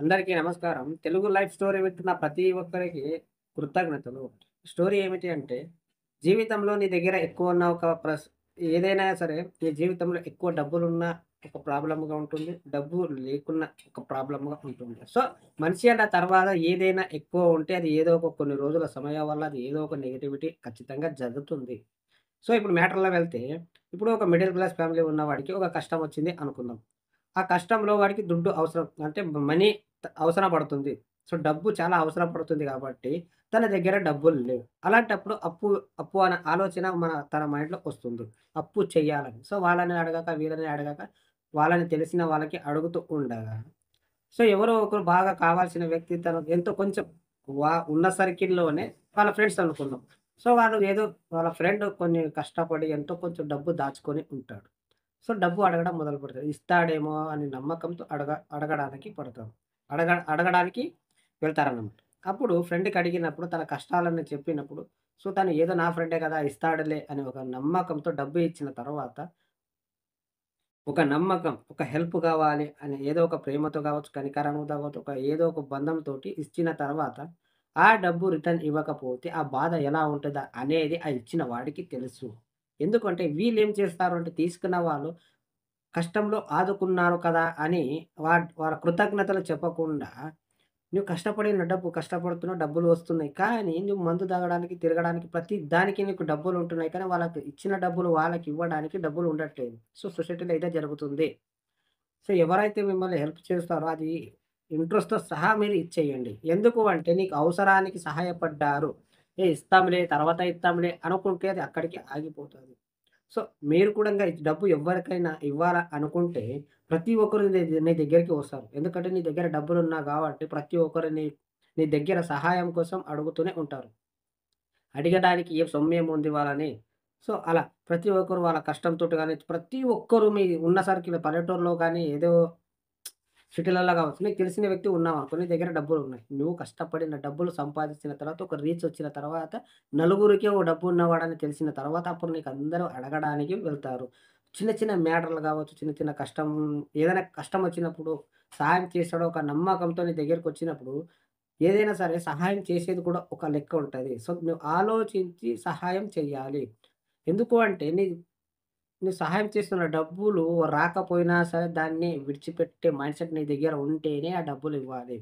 అందరికీ నమస్కారం. Telugu life story వింటున్న ప్రతి ఒక్కరికి కృతజ్ఞతలు. స్టోరీ ఏమిటి అంటే, జీవితంలో నీ దగ్గర ఎక్కువున్న ఒక ఏదైనా సరే, నీ జీవితంలో ఎక్కువ డబ్బులున్న ఒక ప్రాబ్లమ్‌గా ఉంటుంది. డబ్బు లేకున్నా ఒక ప్రాబ్లమ్‌గా ఉంటుంది. సో, మనిషి అన్న తర్వాత ఏదైనా ఎక్కువ ఉంటే అది ఏదో ఒక కొన్ని రోజుల సమయం వల్ల అది ఏదో ఒక నెగటివిటీ ఖచ్చితంగా జరుగుతుంది. సో, ఇప్పుడు మ్యాటర్‌లో వెళ్తే, ఇప్పుడు ఒక మిడిల్ క్లాస్ ఫ్యామిలీ ఉన్నవాడికి ఒక కష్టం వచ్చింది అనుకుందాం. ఆ కష్టంలో వాడికి దుడ్డు అవసరం. అంటే మనీ అవసరం పడుతుంది. సో, డబ్బు చాలా అవసరం పడుతుంది కాబట్టి, తన దగ్గర డబ్బులు లేవు. అలాంటప్పుడు అప్పు అనే ఆలోచన తన మైండ్‌లో వస్తుంది. అప్పు చెయ్యాలని. సో, వాళ్ళని అడగక, వీళ్ళని అడగక, వాళ్ళని తెలిసిన వాళ్ళకి అడుగుతూ ఉండగా, సో, ఎవరో ఒకరు బాగా కావాల్సిన వ్యక్తి తనకు ఎంతో కొంచెం ఉన్న సర్కిల్‌లోనే వాళ్ళ ఫ్రెండ్స్ అనుకుందాం. సో, వాళ్ళు ఏదో వాళ్ళ ఫ్రెండ్ కొన్ని కష్టపడి ఎంతో కొంచెం డబ్బు దాచుకొని ఉంటాడు. సో, డబ్బు అడగడం మొదలుపెడతారు. ఇస్తాడేమో అని నమ్మకంతో అడగడానికి పడతారు. అడగడానికి వెళ్తారన్నమాట. అప్పుడు ఫ్రెండ్‌కి అడిగినప్పుడు తన కష్టాలను చెప్పినప్పుడు, సో, తను ఏదో నా ఫ్రెండే కదా! ఇస్తాడులే అని ఒక నమ్మకంతో డబ్బు ఇచ్చిన తర్వాత, ఒక నమ్మకం, ఒక హెల్ప్ కావాలి అని ఏదో ఒక ప్రేమతో కావచ్చు, కనికరంతో కావచ్చు, ఏదో ఒక బంధంతోటి ఇచ్చిన తర్వాత, ఆ డబ్బు రిటర్న్ ఇవ్వకపోతే ఆ బాధ ఎలా ఉంటదా అనేది ఆ ఇచ్చిన వాడికి తెలుసు. ఎందుకంటే వీళ్ళేం చేస్తారు అంటే తీసుకున్న వాళ్ళు కష్టంలో ఆదుకున్నారు కదా! అని వాళ్ళ కృతజ్ఞతలు చెప్పకుండా, నువ్వు కష్టపడిన డబ్బు కష్టపడుతున్నావు, డబ్బులు వస్తున్నాయి. కానీ నువ్వు మందు తాగడానికి, తిరగడానికి ప్రతి దానికి నీకు డబ్బులుంటున్నాయి. కానీ వాళ్ళకి ఇచ్చిన డబ్బులు వాళ్ళకివ్వడానికి డబ్బులు ఉండట్లేదు. సో, సొసైటీలో ఇదే జరుగుతుంది. సో, ఎవరైతే మిమ్మల్ని హెల్ప్ చేస్తారో అది ఇంట్రెస్ట్‌తో సహా మీరు ఇచ్చేయండి. ఎందుకు అంటే నీకు అవసరానికి సహాయపడ్డారు. ఇస్తాంలే, తర్వాత ఇస్తాంలే అనుకుంటే అది అక్కడికి ఆగిపోతది. సో, మీరు కూడంగా డబ్బు ఎవ్వరికైనా ఇవ్వాలా అనుకుంటే, ప్రతి ఒక్కరు నీ దగ్గరికి వస్తారు. ఎందుకంటే, నీ దగ్గర డబ్బులున్నా గాబట్టి, ప్రతి ఒక్కరు నీ దగ్గర సహాయం కోసం అడుగుతూనే ఉంటారు. అడిగడానికి ఏ సొమ్మేముంది వాళ్ళని. సో, అలా ప్రతి ఒక్కరు వాళ్ళ కష్టంతోటి గాని, ప్రతి ఒక్కరు మీ ఉన్న సర్కిల్ పల్లెటూరులో గాని, ఏదో సిటీలల్లో గావచ్చు. నీకు తెలిసిన వ్యక్తి ఉన్నావనుకో, నీ దగ్గర డబ్బులున్నాయి. నువ్వు కష్టపడిన డబ్బులు సంపాదించిన తర్వాత, ఒక రీచొచ్చిన తర్వాత, నలుగురికి ఓ డబ్బున్నవాడని తెలిసిన తర్వాత, అప్పుడు నీకందరూ అడగడానికి వెళ్తారు. చిన్న చిన్న మ్యాటర్‌లు గావచ్చు, చిన్న చిన్న ఏదైనా కష్టమొచ్చినప్పుడు సహాయం చేస్తాడో ఒక నమ్మకంతో నీ దగ్గరకొచ్చినప్పుడు, ఏదైనా సరే సహాయం చేసేది కూడా ఒక లెక్క ఉంటది. సో, నువ్వు ఆలోచించి సహాయం చెయ్యాలి. ఎందుకు అంటే నువ్వు సహాయం చేస్తున్న డబ్బులు రాకపోయినా సరే దాన్ని విడిచిపెట్టే మైండ్‌సెట్ నీ దగ్గర ఉంటేనే ఆ డబ్బులివ్వాలి.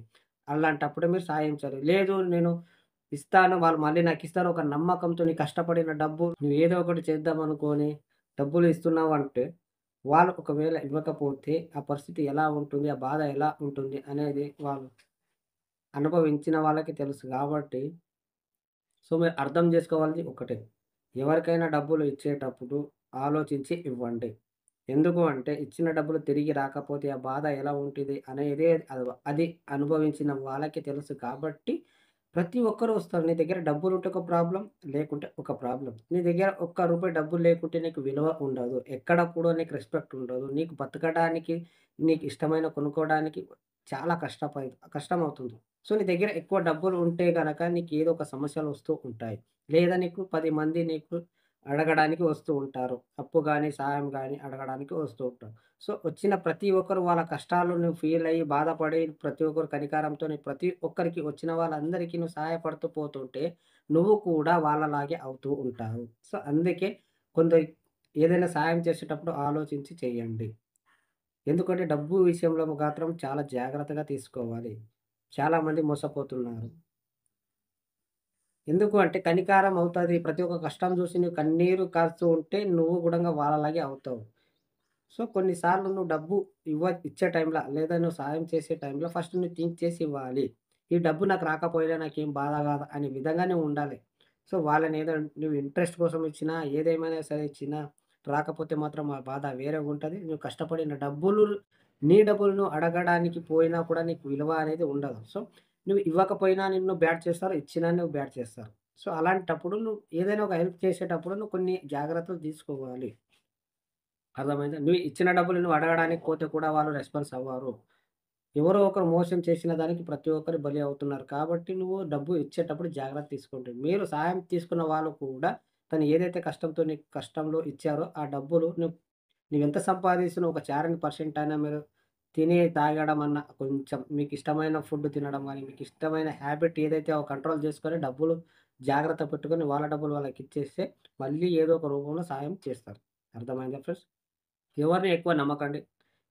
అలాంటప్పుడే మీరు సాయం చేయాలి. లేదు నేను ఇస్తాను, వాళ్ళు మళ్ళీ నాకిస్తారు ఒక నమ్మకంతో నీ కష్టపడిన డబ్బు నువ్వు ఏదో ఒకటి చేద్దామనుకోని డబ్బులు ఇస్తున్నావంటే, వాళ్ళు ఒకవేళ ఇవ్వకపోతే ఆ పరిస్థితి ఎలా ఉంటుంది? ఆ బాధ ఎలా ఉంటుంది? అనేది వాళ్ళు అనుభవించిన వాళ్ళకి తెలుసు గాబట్టి, సో, మీరు అర్థం జేసుకోవాల్సింది ఒకటే. ఎవరికైనా డబ్బులు ఇచ్చేటప్పుడు ఆలోచించి ఇవ్వండి. ఎందుకు అంటే, ఇచ్చిన డబ్బులు తిరిగి రాకపోతే ఆ బాధ ఎలా ఉంటిది అనేదే అది అనుభవించిన వాళ్ళకి తెలుసు కాబట్టి, ప్రతి ఒక్కరు వస్తారు. నీ దగ్గర డబ్బులుంటే ఒక ప్రాబ్లమ్, లేకుంటే ఒక ప్రాబ్లమ్. నీ దగ్గర ఒక్క రూపాయి డబ్బులు లేకుంటే నీకు విలువ ఉండదు. ఎక్కడ కూడా నీకు రెస్పెక్ట్ ఉండదు. నీకు బతకడానికి, నీకు ఇష్టమైన కొనుక్కోవడానికి చాలా కష్టమవుతుంది. సో, నీ దగ్గర ఎక్కువ డబ్బులు ఉంటే గనక నీకేదో ఒక సమస్యలొస్తూ ఉంటాయి. లేదా నీకు 10 మంది అడగడానికి వస్తూ ఉంటారు. అప్పు గాని, సహాయం గాని అడగడానికి వస్తూ ఉంటారు. సో, వచ్చిన ప్రతి ఒక్కరు వాళ్ళ కష్టాలు నువ్వు ఫీలయ్యి, బాధపడి ప్రతి ఒక్కరు కనికరంతోని ప్రతి ఒక్కరికి వచ్చిన వాళ్ళందరికీ నువ్వు సహాయపడుతూ పోతుంటే, నువ్వు కూడా వాళ్ళలాగే అవుతూ ఉంటావు. సో, అందుకే కొందరి ఏదైనా సహాయం చేసేటప్పుడు ఆలోచించి చేయండి. ఎందుకంటే డబ్బు విషయంలో మాత్రం చాలా జాగ్రత్తగా తీసుకోవాలి. చాలామంది మోసపోతున్నారు. ఎందుకు అంటే కనికారం అవుతది. ప్రతి ఒక్క కష్టం చూసి నువ్వు కన్నీరు కారుస్తూ ఉంటే నువ్వు గూడంగా వాళ్ళలాగే అవుతావు. సో, కొన్ని సార్లు నువ్వు డబ్బు ఇచ్చే టైంల లేదా నువ్వు సహాయం చేసే టైంలో ఫస్ట్ నువ్వు థింక్ చేసి ఇవ్వాలి. ఈ డబ్బు నాకు రాకపోయినా నాకేం బాధ కాదు అనే విధంగా నువ్వు ఉండాలి. సో, వాళ్ళనేదో నువ్వు ఇంట్రెస్ట్ కోసం ఇచ్చినా, ఏదేమైనా సరే ఇచ్చినా రాకపోతే మాత్రం ఆ బాధ వేరేగుంటది. నువ్వు కష్టపడిన డబ్బులు నీ డబ్బులు నువ్వు అడగడానికి పోయినా కూడా నీకు విలువ అనేది ఉండదు. సో, నువ్వు ఇవ్వకపోయినా నిన్ను బ్యాడ్ చేస్తారు. ఇచ్చినా నువ్వు బ్యాడ్ చేస్తారు. సో, అలాంటప్పుడు నువ్వు ఏదైనా ఒక హెల్ప్ చేసేటప్పుడు నువ్వు కొన్ని జాగ్రత్తలు తీసుకోవాలి. అర్థమైందా? నువ్వు ఇచ్చిన డబ్బులు నువ్వు అడగడానికి పోతే కూడా వాళ్ళు రెస్పాన్స్ అవ్వరు. ఎవరో ఒకరు మోసం చేసిన దానికి ప్రతి ఒక్కరు బలి అవుతున్నారు. కాబట్టి నువ్వు డబ్బు ఇచ్చేటప్పుడు జాగ్రత్త తీసుకోండి. మీరు సహాయం తీసుకున్న వాళ్ళు కూడా తను ఏదైతే కష్టంతో నీకు కష్టంలో ఇచ్చారో ఆ డబ్బులు నువ్వెంత సంపాదిస్తున్న ఒక చారని పర్సెంట్ అయినా మీరు తిని తాగడం అన్నా, కొంచెం మీకిష్టమైన ఫుడ్ తినడం గానీ, మీకిష్టమైన హ్యాబిట్ ఏదైతే కంట్రోల్ చేసుకొని డబ్బులు జాగ్రత్త పెట్టుకొని వాళ్ళ డబ్బులు వాళ్ళకిచ్చేస్తే మళ్ళీ ఏదో ఒక రూపంలో సాయం చేస్తారు. అర్థమైందా ఫ్రెండ్స్? ఎవరిని ఎక్కువ నమ్మకండి.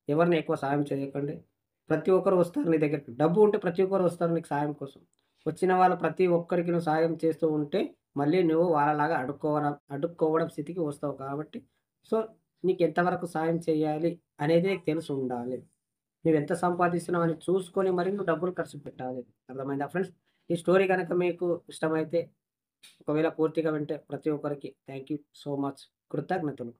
ఎవరిని ఎక్కువ సాయం చేయకండి. ప్రతి ఒక్కరు వస్తారు నీ దగ్గరికి. డబ్బు ఉంటే ప్రతి ఒక్కరు వస్తారు నీకు సాయం కోసం. వచ్చిన వాళ్ళు ప్రతి ఒక్కరికి నువ్వు సాయం చేస్తూ ఉంటే, మళ్ళీ నువ్వు వాళ్ళలాగా అడుక్కోవడం స్థితికి వస్తావు కాబట్టి, సో, నీకెంత వరకు సాయం చేయాలి అనేది నీకు తెలిసుండాలి. నువ్వెంత సంపాదిస్తున్నావు అని చూసుకొని మరి నువ్వు డబ్బులు ఖర్చు పెట్టాలి. అర్థమైందా ఫ్రెండ్స్? ఈ స్టోరీ గనక మీకు ఇష్టమైతే, ఒకవేళ పూర్తిగా వింటే ప్రతి ఒక్కరికి థాంక్ యూ సో మచ్. కృతజ్ఞతలు.